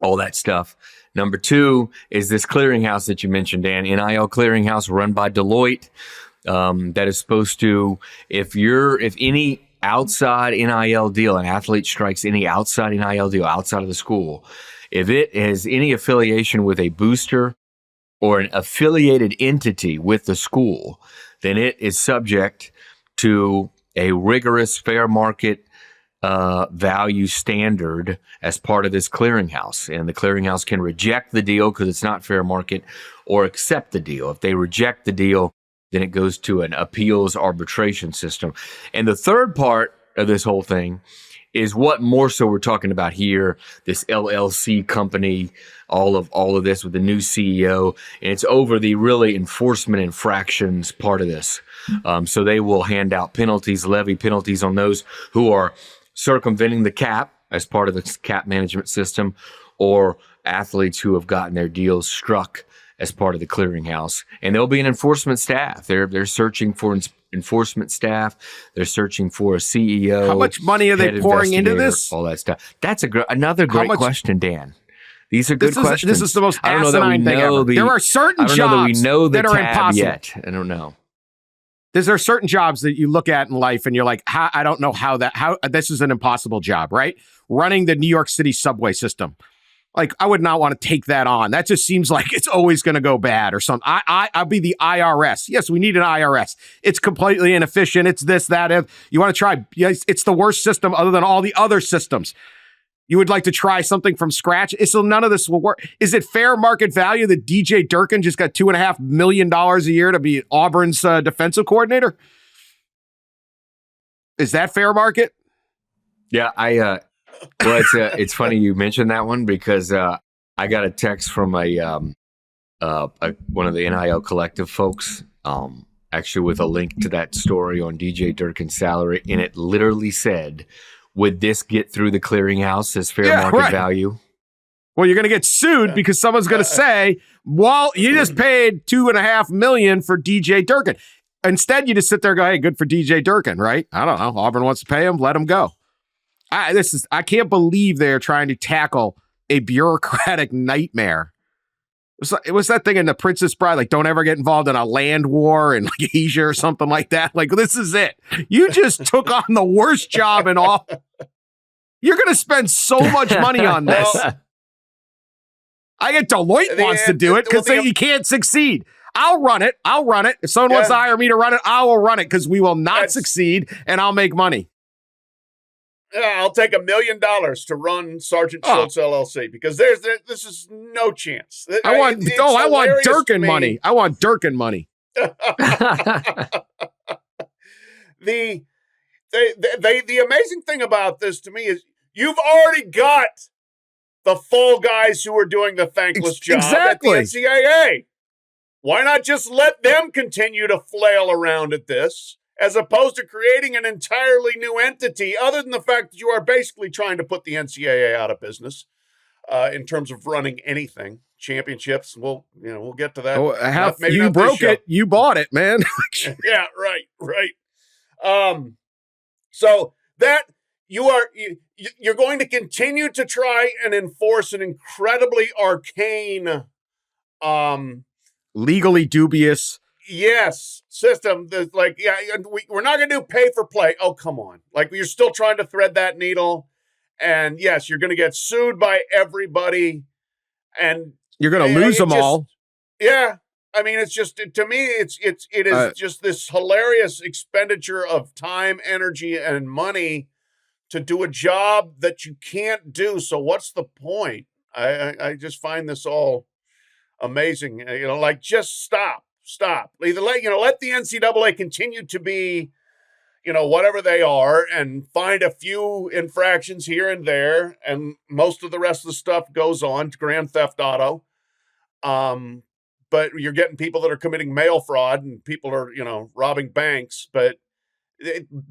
all that stuff. Number two is this clearinghouse that you mentioned, Dan, NIL clearinghouse run by Deloitte, that is supposed to, if any outside NIL deal, an athlete strikes any outside NIL deal outside of the school, if it has any affiliation with a booster or an affiliated entity with the school, then it is subject to a rigorous fair market value standard as part of this clearinghouse. And the clearinghouse can reject the deal because it's not fair market, or accept the deal. If they reject the deal, then it goes to an appeals arbitration system. And the third part of this whole thing is what more so we're talking about here, this LLC company, all of this with the new CEO, and it's over the really enforcement infractions part of this. So they will hand out penalties, levy penalties on those who are circumventing the cap as part of the cap management system, or athletes who have gotten their deals struck as part of the clearinghouse. And there'll be an enforcement staff. They're searching for enforcement staff. They're searching for a CEO. How much money are they pouring into this? All that stuff. That's another great question, Dan. These are good questions. This is the most asinine thing ever. There are certain jobs that are impossible. Yet. I don't know. There are certain jobs that you look at in life and you're like, I don't know how this is an impossible job, right? Running the New York City subway system. Like, I would not want to take that on. That just seems like it's always going to go bad or something. I'll be the IRS. Yes, we need an IRS. It's completely inefficient. It's this, that. You want to try? Yes, it's the worst system other than all the other systems. You would like to try something from scratch? So none of this will work. Is it fair market value that DJ Durkin just got $2.5 million a year to be Auburn's defensive coordinator? Is that fair market? Yeah, well, it's funny you mentioned that one, because I got a text from one of the NIL collective folks, actually with a link to that story on DJ Durkin's salary, and it literally said, would this get through the clearinghouse as fair market value? Well, you're going to get sued because someone's going to say, well, you just paid $2.5 million for DJ Durkin. Instead, you just sit there and go, hey, good for DJ Durkin, right? I don't know. Auburn wants to pay him. Let him go. I can't believe they're trying to tackle a bureaucratic nightmare. It was that thing in The Princess Bride, like, don't ever get involved in a land war in like Asia or something like that. Like, this is it. You just took on the worst job in all. You're going to spend so much money on this. I get Deloitte wants to do it because you can't succeed. I'll run it. If someone wants to hire me to run it, I will run it because we will not succeed and I'll make money. Yeah, I'll take $1 million to run Sergeant Schultz LLC because this is no chance. I want Durkin money. I want Durkin money. The amazing thing about this to me is you've already got the fall guys who are doing the thankless job at the NCAA. Why not just let them continue to flail around at this, as opposed to creating an entirely new entity, other than the fact that you are basically trying to put the NCAA out of business in terms of running anything. championships. We'll get to that. Oh, Maybe you not this broke show. it. You bought it, man. Yeah, right. So that you're going to continue to try and enforce an incredibly arcane, legally dubious. Yes, system. That's like, we're not going to do pay for play. Oh, come on. Like, you're still trying to thread that needle. And yes, you're going to get sued by everybody. And you're going to lose them all. Yeah. I mean, it's just, to me, it is just this hilarious expenditure of time, energy, and money to do a job that you can't do. So what's the point? I just find this all amazing. Like, just stop. Either let the NCAA continue to be, whatever they are, and find a few infractions here and there, and most of the rest of the stuff goes on to grand theft auto. But you're getting people that are committing mail fraud, and people are, robbing banks. But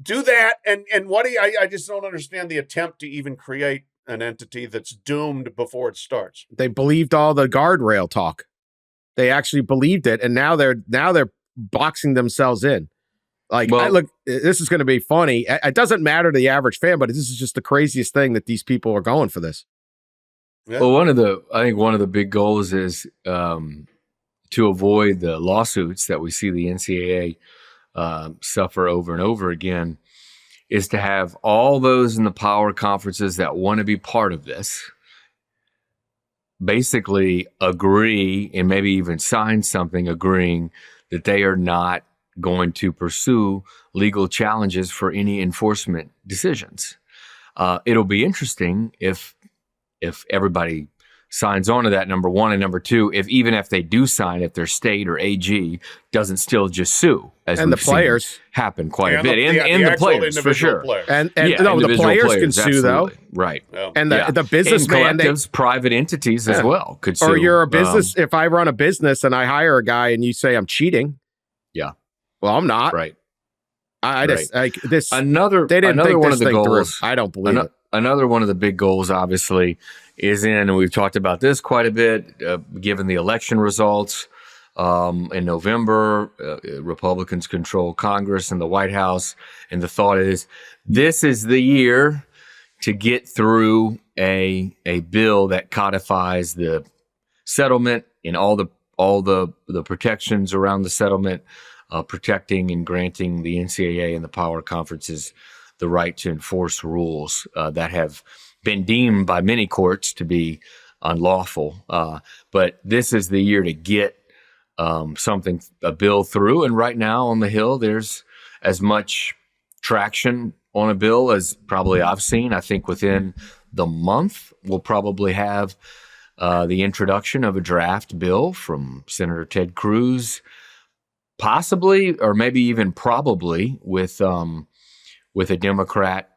do that, and what I just don't understand the attempt to even create an entity that's doomed before it starts. They believed all the guardrail talk. They actually believed it, and now they're boxing themselves in. Like, this is going to be funny. It doesn't matter to the average fan, but this is just the craziest thing that these people are going for this. Yeah. Well, I think one of the big goals is to avoid the lawsuits that we see the NCAA suffer over and over again, is to have all those in the power conferences that want to be part of this basically agree, and maybe even sign something agreeing that they are not going to pursue legal challenges for any enforcement decisions. It'll be interesting if everybody signs on to that, number one, and number two, even if they do sign, if their state or AG doesn't still just sue, as and we've the players seen happen quite a bit, and the players for sure. Players. And the players can sue, absolutely. though, right? Yeah. And the businessman, collectives, private entities as well could sue. Or you're a business. If I run a business and I hire a guy and you say I'm cheating, well, I'm not. Right. I just like this. They didn't another think one this of the thing goals. through. I don't believe it. Another one of the big goals, obviously, is and we've talked about this quite a bit, given the election results in November. Republicans control Congress and the White House, and the thought is this is the year to get through a bill that codifies the settlement and all the protections around the settlement, protecting and granting the NCAA and the power conferences the right to enforce rules that have been deemed by many courts to be unlawful. But this is the year to get a bill through. And right now on the Hill, there's as much traction on a bill as probably I've seen. I think within the month, we'll probably have the introduction of a draft bill from Senator Ted Cruz, possibly, or maybe even probably with a Democrat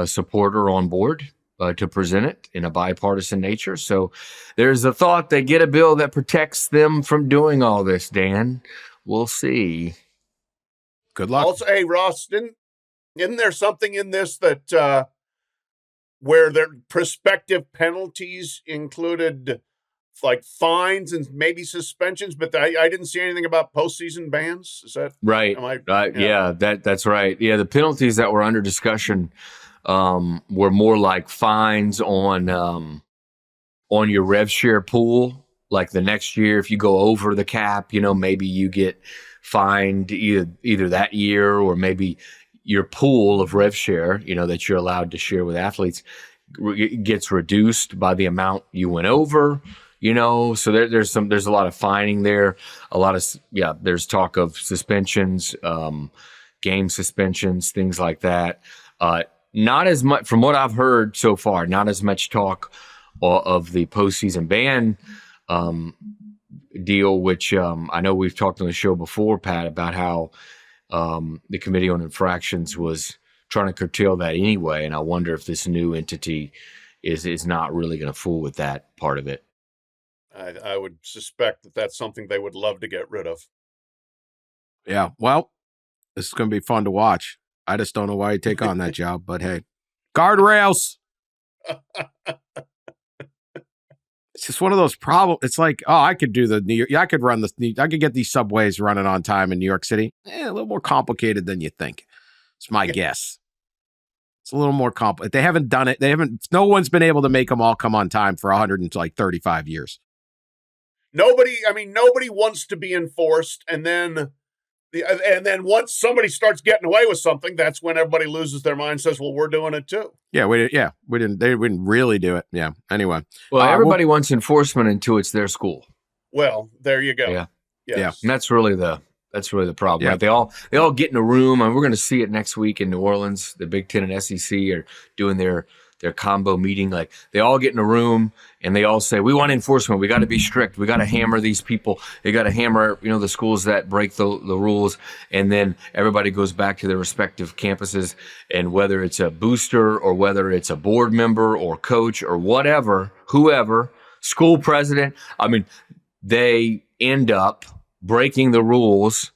supporter on board to present it in a bipartisan nature. So there's a thought they get a bill that protects them from doing all this, Dan. We'll see. Good luck. Also, hey, Ross, isn't there something in this that where their prospective penalties included like fines and maybe suspensions, but I didn't see anything about postseason bans? Is that right? Yeah, that's right. Yeah, the penalties that were under discussion were more like fines on your rev share pool. Like the next year, if you go over the cap, maybe you get fined either that year, or maybe your pool of rev share, that you're allowed to share with athletes, gets reduced by the amount you went over. So there's a lot of fining there. There's talk of suspensions, game suspensions, things like that. Not as much, from what I've heard so far, not as much talk of the postseason ban deal, which I know we've talked on the show before, Pat, about how the Committee on Infractions was trying to curtail that anyway. And I wonder if this new entity is not really going to fool with that part of it. I would suspect that that's something they would love to get rid of. Yeah, well, this is going to be fun to watch. I just don't know why you take on that job, but hey, guardrails. It's just one of those problems. It's like, oh, I could do the New York. I could run I could get these subways running on time in New York City. A little more complicated than you think. It's my guess. It's a little more complicated. They haven't done it. No one's been able to make them all come on time for 135 years. Nobody wants to be enforced, and then once somebody starts getting away with something, that's when everybody loses their mind and says, well, we're doing it too. Yeah, we didn't really do it. Yeah. Anyway. Well, everybody wants enforcement until it's their school. Well, there you go. Yeah. Yes. Yeah. And that's really the problem. Yeah. Right? They all get in a room, and we're going to see it next week in New Orleans. The Big Ten and SEC are doing their combo meeting. Like, they all get in a room and they all say, we want enforcement. We got to be strict. We got to hammer these people. They got to hammer, the schools that break the rules. And then everybody goes back to their respective campuses. And whether it's a booster or whether it's a board member or coach or whatever, whoever, school president, they end up breaking the rules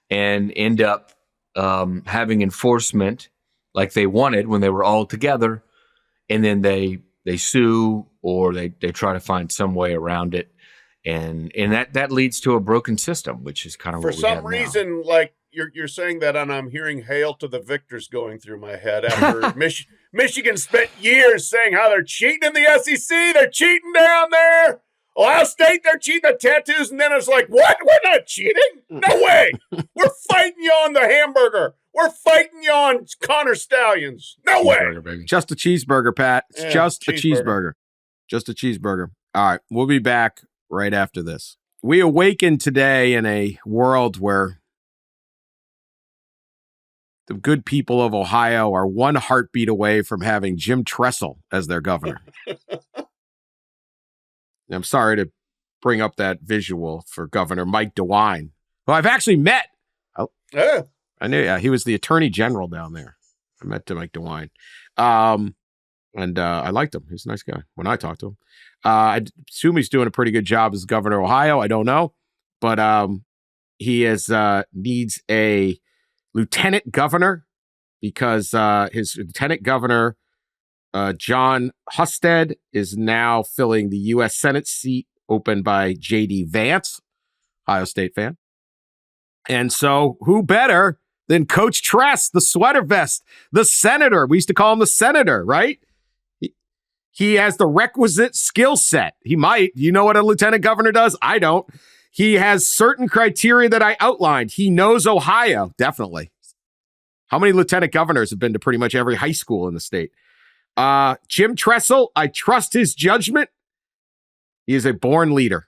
and end up having enforcement like they wanted when they were all together. And then they sue, or they try to find some way around it, and that leads to a broken system, which is kind of for what we have some reason now. Like you're saying that, and I'm hearing "Hail to the Victors" going through my head after Michigan spent years saying how they're cheating in the SEC, they're cheating down there. Ohio State, they're cheating the tattoos, and then it's like, what? We're not cheating? No way! We're fighting you on the hamburger. We're fighting you on Connor Stallions. No way. Baby. Just a cheeseburger, Pat. It's just a cheeseburger. Just a cheeseburger. All right. We'll be back right after this. We awaken today in a world where the good people of Ohio are one heartbeat away from having Jim Tressel as their governor. I'm sorry to bring up that visual for Governor Mike DeWine, who I've actually met. Yeah. I knew he was the attorney general down there. I met Mike DeWine. And I liked him. He's a nice guy when I talked to him. I assume he's doing a pretty good job as governor of Ohio. I don't know. But he needs a lieutenant governor because his lieutenant governor, John Husted, is now filling the U.S. Senate seat opened by J.D. Vance, Ohio State fan. And so who better than Coach Tress, the sweater vest, the senator? We used to call him the senator, right? He has the requisite skill set. He might. You know what a lieutenant governor does? I don't. He has certain criteria that I outlined. He knows Ohio, definitely. How many lieutenant governors have been to pretty much every high school in the state? Jim Tressel, I trust his judgment. He is a born leader.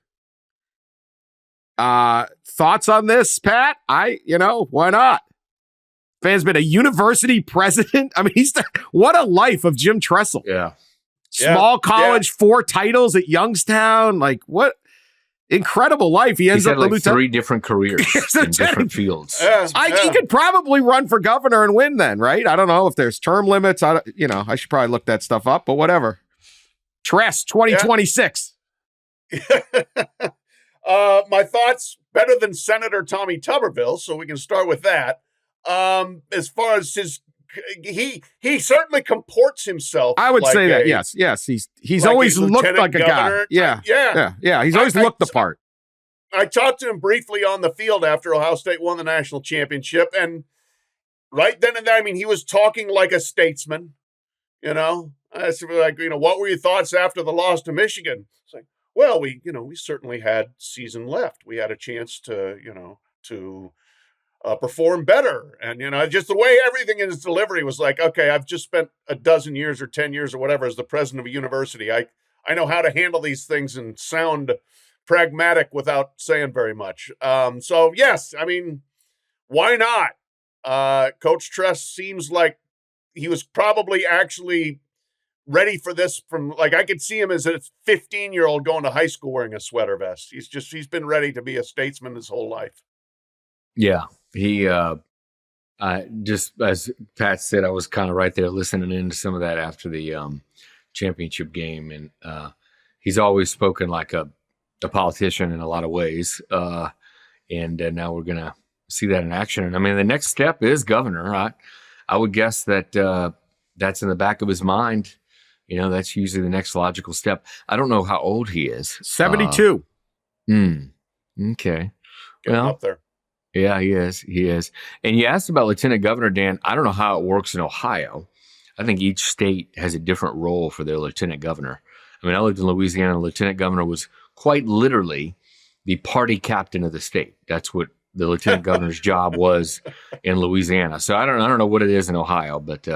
Thoughts on this, Pat? Why not? Man's been a university president. What a life of Jim Tressel. Yeah. Small college, 4 titles at Youngstown. Like, what incredible life. He ends up had 3 different careers in different fields. He could probably run for governor and win then, right? I don't know if there's term limits. I should probably look that stuff up, but whatever. Tress 2026. My thoughts, better than Senator Tommy Tuberville, so we can start with that. As far as he certainly comports himself. I would say that, yes. He's like always looked like a guy. Yeah. He's always looked the part. I talked to him briefly on the field after Ohio State won the national championship, and right then and there, he was talking like a statesman. I said, what were your thoughts after the loss to Michigan? It's like, well, we certainly had season left. We had a chance to perform better. And, just the way everything in his delivery was like, okay, I've just spent a dozen years or 10 years or whatever as the president of a university. I know how to handle these things and sound pragmatic without saying very much. So, yes, why not? Coach Tress seems like he was probably actually ready for this I could see him as a 15-year-old going to high school wearing a sweater vest. He's been ready to be a statesman his whole life. Yeah. He, just as Pat said, I was kind of right there listening into some of that after the championship game. And he's always spoken like a politician in a lot of ways. And now we're going to see that in action. And the next step is governor. I would guess that that's in the back of his mind That's usually the next logical step. I don't know how old he is. 72. Okay. Getting up there. Yeah, he is. And you asked about Lieutenant Governor, Dan. I don't know how it works in Ohio. I think each state has a different role for their lieutenant governor. I mean, I lived in Louisiana, and the lieutenant governor was quite literally the party captain of the state. That's what the lieutenant governor's job was in Louisiana. So I don't know what it is in Ohio, but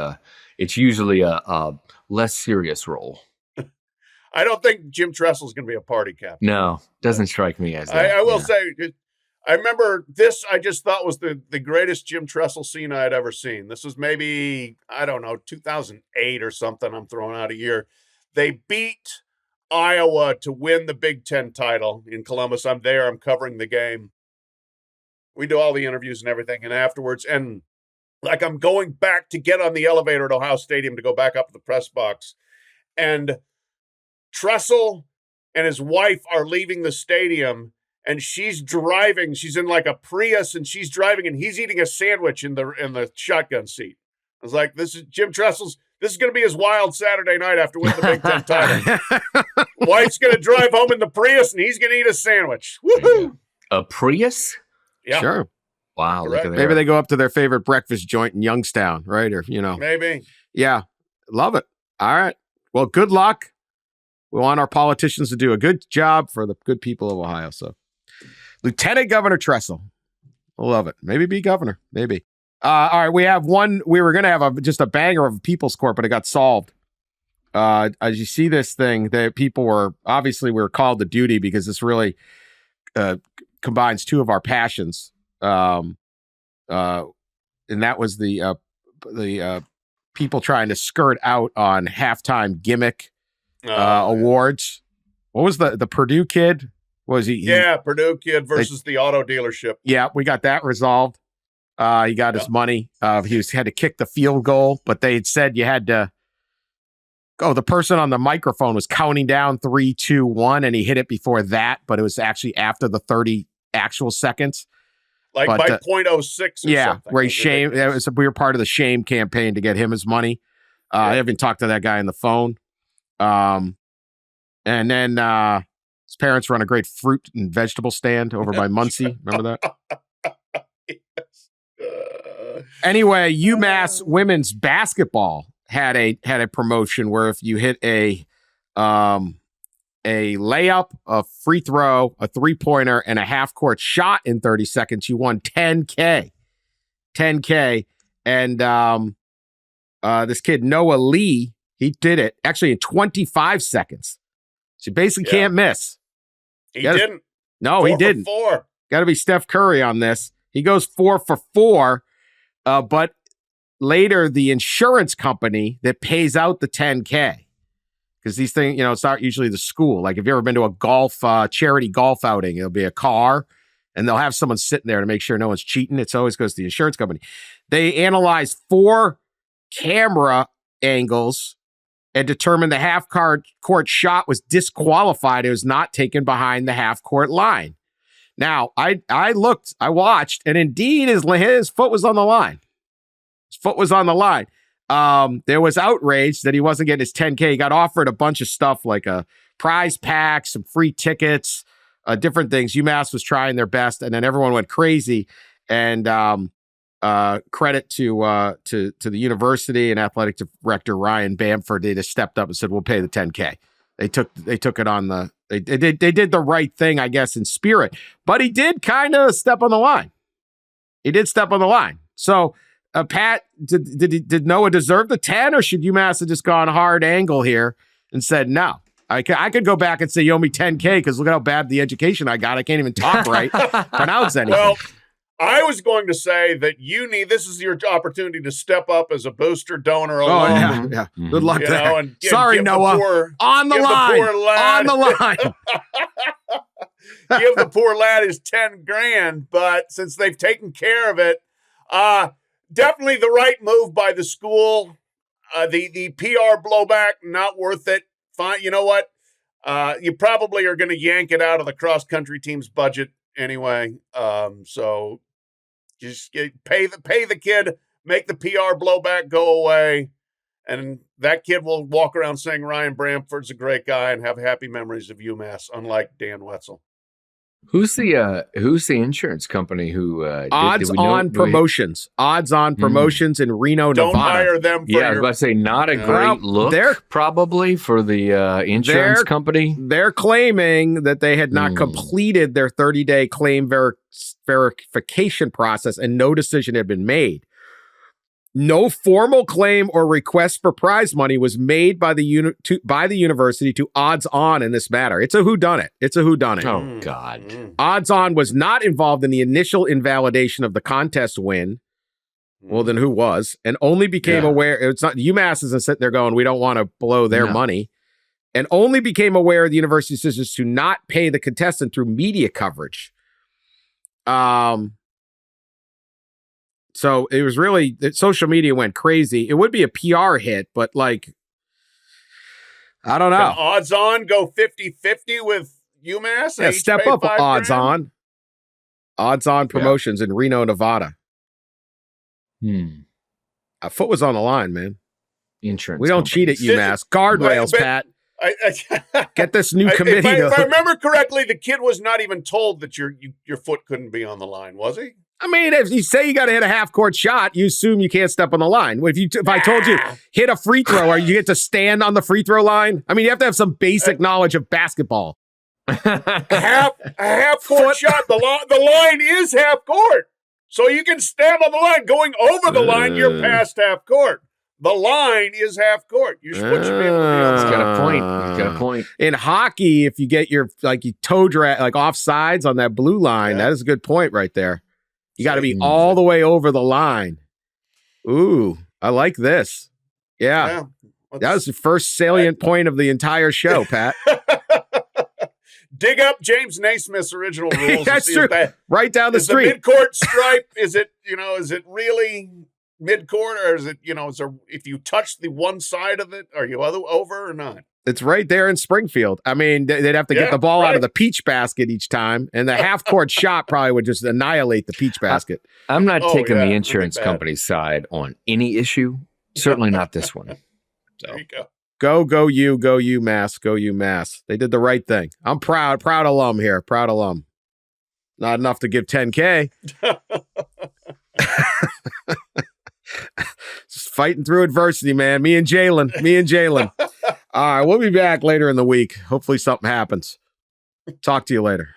it's usually a less serious role. I don't think Jim Tressel is going to be a party captain. No, doesn't strike me as that. I will say, I remember this, I just thought was the greatest Jim Tressel scene I had ever seen. This was maybe, 2008 or something. I'm throwing out a year. They beat Iowa to win the Big Ten title in Columbus. I'm there. I'm covering the game. We do all the interviews and everything. And afterwards, and like I'm going back to get on the elevator at Ohio Stadium to go back up to the press box. And Tressel and his wife are leaving the stadium, and she's driving. She's in like a Prius, and she's driving, and he's eating a sandwich in the shotgun seat. I was like, this is Jim Tressel's. This is going to be his wild Saturday night after winning the Big Ten title. Wife's going to drive home in the Prius, and he's going to eat a sandwich. Woohoo! A Prius? Yeah. Sure. Wow. Look at that. Maybe they go up to their favorite breakfast joint in Youngstown, right? Or, Maybe. Yeah. Love it. All right. Well, good luck. We want our politicians to do a good job for the good people of Ohio. So, Lieutenant Governor Tressel. I love it. Maybe be governor. Maybe. All right. We have one. We were going to have just a banger of a People's Court, but it got solved. As you see this thing, that people were we were called to duty because this really combines two of our passions. And that was the people trying to skirt out on halftime gimmick awards. What was the Purdue kid? Was he? Purdue kid versus the auto dealership. Yeah, we got that resolved. He got his money. He had to kick the field goal, but they had said you had to. Oh, the person on the microphone was counting down 3, 2, 1, and he hit it before that, but it was actually after the 30 actual seconds. Like by 0.06 or something. Where we were part of the shame campaign to get him his money. I haven't talked to that guy on the phone. And then his parents run a great fruit and vegetable stand over by Muncie. Remember that? Yes. Anyway, UMass women's basketball had a promotion where if you hit a layup, a free throw, a three-pointer, and a half-court shot in 30 seconds, you won $10K. $10K. And this kid, Noah Lee, he did it actually in 25 seconds. So you basically can't miss. He didn't. No, he didn't. 4. Got to be Steph Curry on this. He goes 4 for 4, but later the insurance company that pays out the $10K, because these things, it's not usually the school. Like if you've ever been to a golf charity golf outing, it'll be a car, and they'll have someone sitting there to make sure no one's cheating. It always goes to the insurance company. They analyze 4 camera angles and determined the half-court shot was disqualified. It was not taken behind the half-court line. Now, I watched, and indeed his foot was on the line. His foot was on the line. There was outrage that he wasn't getting his $10K. He got offered a bunch of stuff like a prize pack, some free tickets, different things. UMass was trying their best, and then everyone went crazy. And credit to the university and athletic director Ryan Bamford. They just stepped up and said, "We'll pay the $10K." They took it on the. They did the right thing, I guess, in spirit. But he did kind of step on the line. He did step on the line. So, Pat, did Noah deserve the 10, or should UMass have just gone hard angle here and said no? I could go back and say you owe me $10K because look at how bad the education I got. I can't even talk right, pronounce anything. Well, I was going to say that this is your opportunity to step up as a booster donor alone. Yeah. Good luck there. And Sorry, Noah. On the line. On the line. Give the poor lad his $10,000, but since they've taken care of it, definitely the right move by the school. The PR blowback, not worth it. Fine. You know what? You probably are going to yank it out of the cross-country team's budget anyway. So just pay the kid, make the PR blowback go away, and that kid will walk around saying Ryan Bramford's a great guy and have happy memories of UMass, unlike Dan Wetzel. Who's the insurance company who Odds On Promotions in Reno, Don't Nevada. hire them. I was about to say not a great look. They're probably for the insurance company. They're claiming that they had not completed their 30-day claim verification process and no decision had been made. No formal claim or request for prize money was made by the university to Odds On in this matter. It's a whodunit. Oh, God. Odds On was not involved in the initial invalidation of the contest win. Well, then who was? And only became aware. It's not UMass isn't sitting there going, we don't want to blow their money. And only became aware of the university's decisions to not pay the contestant through media coverage. So it was really, social media went crazy. It would be a PR hit, but like, I don't know. Can Odds On go 50-50 with UMass? Yeah, step up Odds On. Odds On Promotions in Reno, Nevada. A foot was on the line, man. Insurance. We don't cheat at UMass. Guardrails, Pat. Get this new committee. If I remember correctly, the kid was not even told that your foot couldn't be on the line, was he? I mean, if you say you got to hit a half-court shot, you assume you can't step on the line. If I told you hit a free throw, or you get to stand on the free throw line, I mean, you have to have some basic knowledge of basketball. A half-court shot. The line is half court, so you can stand on the line. Going over the line, you're past half court. The line is half court. You should be able to be on the line. He's got a point. In hockey, if you get your you toe drag offsides on that blue line, that is a good point right there. You got to be all the way over the line. Ooh, I like this. Yeah. That was the first salient point of the entire show, Pat. Dig up James Naismith's original rules. That's true. Right down the street. The mid-court stripe, is it really mid-court, or is it, if you touch the one side of it, are you over or not? It's right there in Springfield. I mean, they'd have to get the ball out of the peach basket each time, and the half-court shot probably would just annihilate the peach basket. I'm not taking the insurance company's side on any issue. Certainly not this one. So. There you go. Go UMass, go UMass. They did the right thing. I'm proud alum here, proud alum. Not enough to give 10K. Just fighting through adversity, man. Me and Jalen. All right, we'll be back later in the week. Hopefully something happens. Talk to you later.